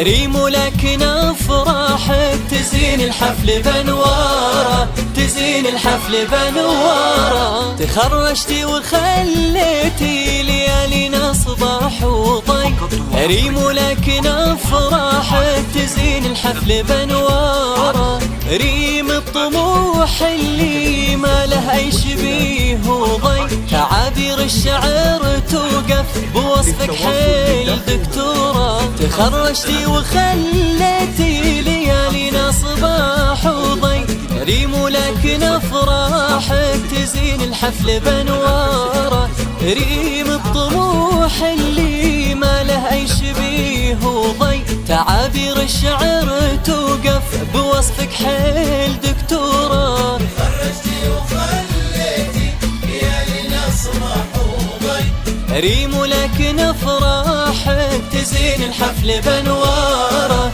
ريم لكن افراحك تزين الحفل بانواره، تزين الحفل بانواره. تخرجتي وخليتي ليالينا صباح وضي، ريم لكن افراحك تزين الحفل بانواره. ريم الطموح اللي ما له اي شبيه وضي، تعابير الشعر توقف بوصفك حيل دكتوره. تخرجتي وخليتي ليالينا صباح وضي، ريم لكن افراحك تزين الحفل بانواره. ريم الطموح اللي ما له اي شبيه وضي، تعابير الشعر توقف بوصفك حيل دكتوره. تخرجتي وخليتي ليالينا صباح وضي، ريم لكن افراحك تزين الحفل بانواره.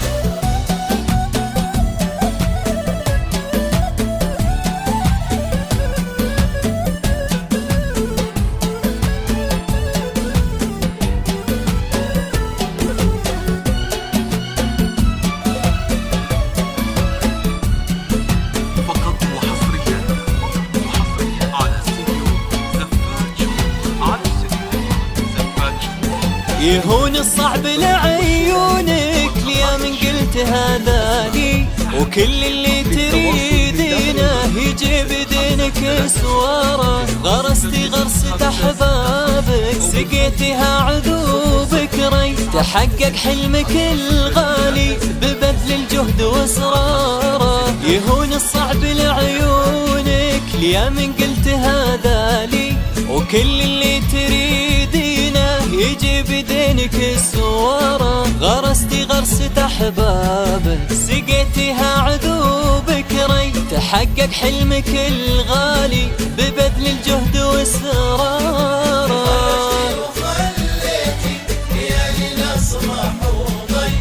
يهون الصعب لعيونك ليا من قلت هذا لي، وكل اللي تريدينه يجي بدينك سواره. غرستي غرسة احبابك سقيتها عذوبك ري، تحقق حلمك الغالي ببذل الجهد واسراره. يهون الصعب لعيونك ليا من قلت هذا لي، وكل اللي تريدينه يجي بدينك السواره. غرستي غرسة احبابك سقيتها عذوبك ري، تحقق حلمك الغالي ببذل الجهد واسراره. وخليتي ليالينا صباح وضي،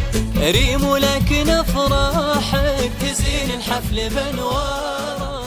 ريم لكن افراحك تزين الحفل بانواره.